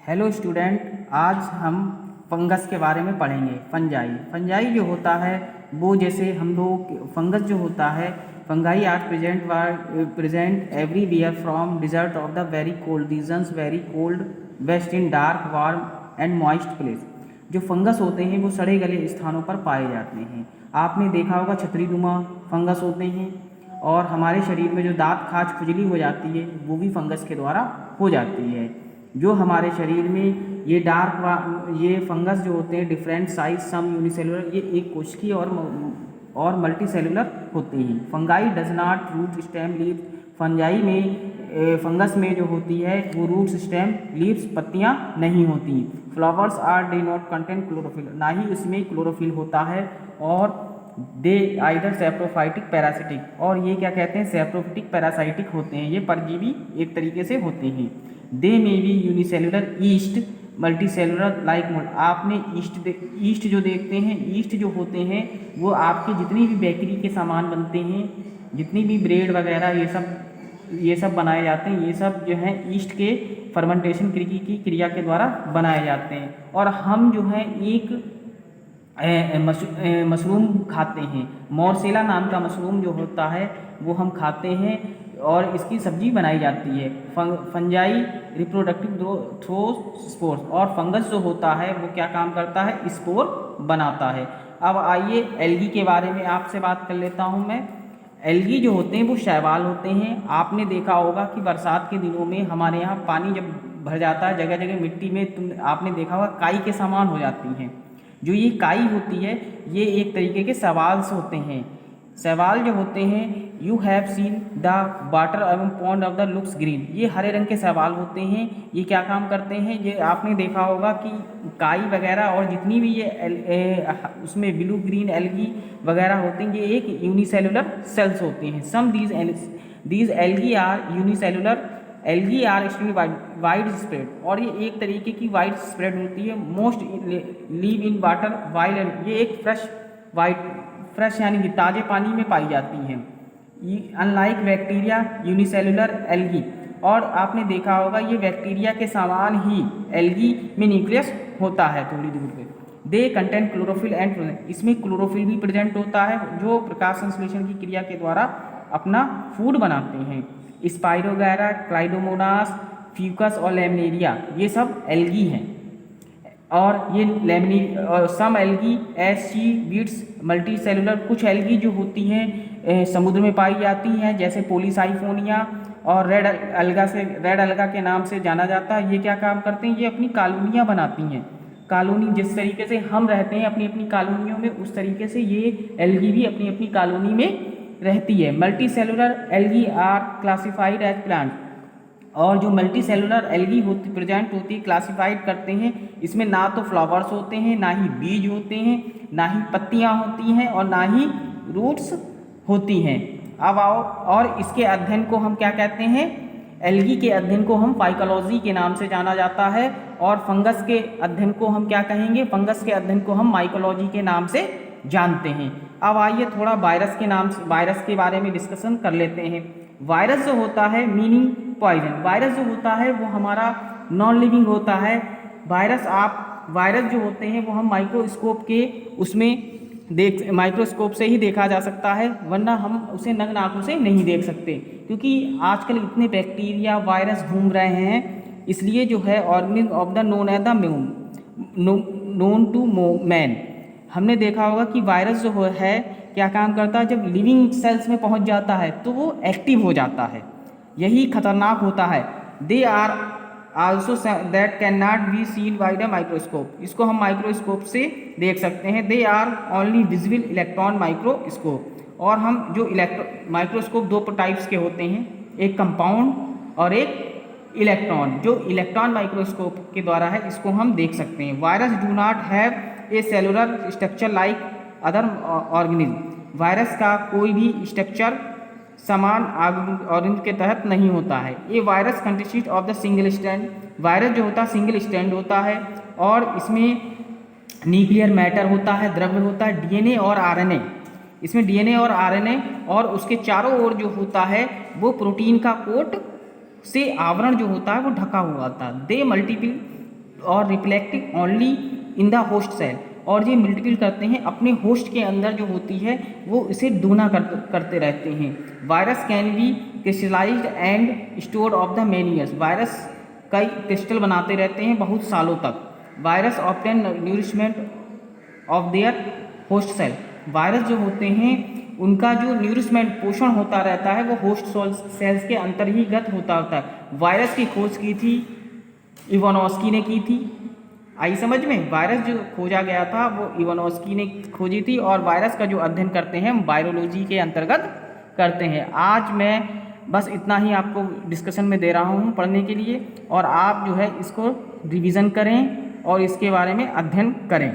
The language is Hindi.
हेलो स्टूडेंट, आज हम फंगस के बारे में पढ़ेंगे। फंजाई फंजाई जो होता है वो, जैसे हम लोग फंगस जो होता है, fungi are present everywhere from desert of the very cold regions, very cold waste in dark warm and moist place. जो फंगस होते हैं वो सड़े गले स्थानों पर पाए जाते हैं। आपने देखा होगा छतरीनुमा फंगस होते हैं, और हमारे शरीर में जो दांत खाज खुजली हो जाती है वो भी फंगस के द्वारा हो जाती है। जो हमारे शरीर में ये फंगस जो होते हैं डिफरेंट साइज, सम यूनिसेलुलर, ये एक कोशिकीय और मल्टी सेलुलर होते हैं। Fungi does not root stem leaves. Fungi में फंगस में जो होती है वो रूट स्टेम लीव्स पत्तियां नहीं होती। Flowers are they not contain chlorophyll, ना ही उसमें क्लोरोफिल होता है। और दे आइदर सेप्रोफाइटिक पैरासिटिक, और ये क्या कहते हैं, सेप्रोफिटिक पैरासाइटिक होते हैं। ये परजीवी एक तरीके से होते हैं। They may be unicellular yeast multi cellular like mould. आपने ईस्ट जो देखते हैं, ईस्ट जो होते हैं वो आपके जितनी भी बेकरी के सामान बनते हैं, जितनी भी ब्रेड वगैरह ये सब बनाए जाते हैं, ये सब जो है ईस्ट के फर्मेंटेशन की क्रिया के द्वारा बनाए जाते हैं। और हम जो है एक मशरूम खाते हैं, मोरसेला नाम का मशरूम जो होता है वो हम खाते हैं, और इसकी सब्जी बनाई जाती है। फंजाई रिप्रोडक्टिव थ्रो स्पोर्स, और फंगस जो होता है वो क्या काम करता है, स्पोर बनाता है। अब आइए एल्गी के बारे में आपसे बात कर लेता हूँ मैं। एल्गी जो होते हैं वो शैवाल होते हैं। आपने देखा होगा कि बरसात के दिनों में हमारे यहाँ पानी जब भर जाता है जगह जगह मिट्टी में, आपने देखा होगा काई के समान हो जाती हैं। जो ये काई होती है ये एक तरीके के सवाल्स होते हैं। सवाल जो होते हैं, you have seen the water एवं pond of the looks green, ये हरे रंग के सवाल होते हैं। ये क्या काम करते हैं, ये आपने देखा होगा कि काई वगैरह और जितनी भी उसमें ब्लू ग्रीन एल्गी वगैरह होते हैं, ये एक यूनिसेलुलर सेल्स होते हैं। Some these algae are unicellular algae are extremely wide spread, और ये एक तरीके की वाइड स्प्रेड होती है। Most live in water while, ये एक फ्रेश यानी कि ताजे पानी में पाई जाती हैं। अनलाइक बैक्टीरिया यूनिसेलुलर एल्गी, और आपने देखा होगा ये बैक्टीरिया के समान ही एल्गी में न्यूक्लियस होता है थोड़ी दूर पे। दे कंटेन क्लोरोफिल एंड, इसमें क्लोरोफिल भी प्रेजेंट होता है जो प्रकाश संश्लेषण की क्रिया के द्वारा अपना फूड बनाते हैं। स्पाइरोगैरा, क्लाइडोमोनास, फ्यूकस और लेमिनेरिया, ये सब एल्गी हैं। और ये some algae as seaweeds multi cellular, कुछ एल्गी जो होती हैं समुद्र में पाई जाती हैं, जैसे पोलीसाइफोनिया और रेड अलगा के नाम से जाना जाता है। ये क्या काम करते हैं, ये अपनी कॉलोनियाँ बनाती हैं। कॉलोनी जिस तरीके से हम रहते हैं अपनी अपनी कॉलोनियों में, उस तरीके से ये एल्गी भी अपनी अपनी कॉलोनी में रहती है। Multi cellular algae are classified as plant, और जो मल्टी सेलुलर एल्गी प्रेजेंट होती है, क्लासिफाइड करते हैं, इसमें ना तो फ्लावर्स होते हैं, ना ही बीज होते हैं, ना ही पत्तियां होती हैं, और ना ही रूट्स होती हैं। अब आओ, और इसके अध्ययन को हम क्या कहते हैं, एल्गी के अध्ययन को हम फाइकोलॉजी के नाम से जाना जाता है, और फंगस के अध्ययन को हम क्या कहेंगे, फंगस के अध्ययन को हम माइकोलॉजी के नाम से जानते हैं। अब आइए थोड़ा वायरस के बारे में डिस्कशन कर लेते हैं। वायरस जो होता है मीनिंग पॉइजन, वायरस जो होता है वो हमारा नॉन लिविंग होता है। वायरस जो होते हैं वो हम माइक्रोस्कोप से ही देखा जा सकता है, वरना हम उसे नग्न आंखों से नहीं देख सकते, क्योंकि आजकल इतने बैक्टीरिया वायरस घूम रहे हैं। इसलिए जो है organism of the known as the known to man, हमने देखा होगा कि वायरस जो है क्या काम करता है, जब लिविंग सेल्स में पहुंच जाता है तो वो एक्टिव हो जाता है, यही खतरनाक होता है। They are also that can not be seen by the microscope, इसको हम माइक्रोस्कोप से देख सकते हैं। They are only visible electron microscope, और हम जो माइक्रोस्कोप दो टाइप्स के होते हैं, एक कंपाउंड और एक इलेक्ट्रॉन। जो इलेक्ट्रॉन माइक्रोस्कोप के द्वारा है इसको हम देख सकते हैं। Virus do not have a cellular structure like other organism, virus का कोई भी स्ट्रक्चर समान ऑर्गेनिज्म के तहत नहीं होता है। ये virus consist of the single strand, virus जो होता है सिंगल स्ट्रैंड होता है, और इसमें न्यूक्लियर मैटर होता है, द्रव्य होता है, डीएनए और आरएनए, इसमें डीएनए और आरएनए, और उसके चारों ओर जो होता है वो प्रोटीन का कोट से आवरण जो होता है वो ढका हुआ होता है। दे मल्टीपल और reflecting only in the host cell, और ये मल्टीपल करते हैं अपने होस्ट के अंदर जो होती है वो इसे दोना करते रहते हैं। Virus can be crystallized and stored of the many years, virus कई क्रिस्टल बनाते रहते हैं बहुत सालों तक। Virus obtain nourishment of their host cell, virus जो होते हैं उनका जो न्यूरिशमेंट पोषण होता रहता है वो होस्ट सेल्स के अंतर्गत होता है। वायरस की खोज की थी इवानोस्की ने की थी। आई समझ में, वायरस जो खोजा गया था वो इवानोस्की ने खोजी थी, और वायरस का जो अध्ययन करते हैं हम वायरोलॉजी के अंतर्गत करते हैं। आज मैं बस इतना ही आपको डिस्कशन में दे रहा हूँ पढ़ने के लिए, और आप जो है इसको रिवीजन करें और इसके बारे में अध्ययन करें।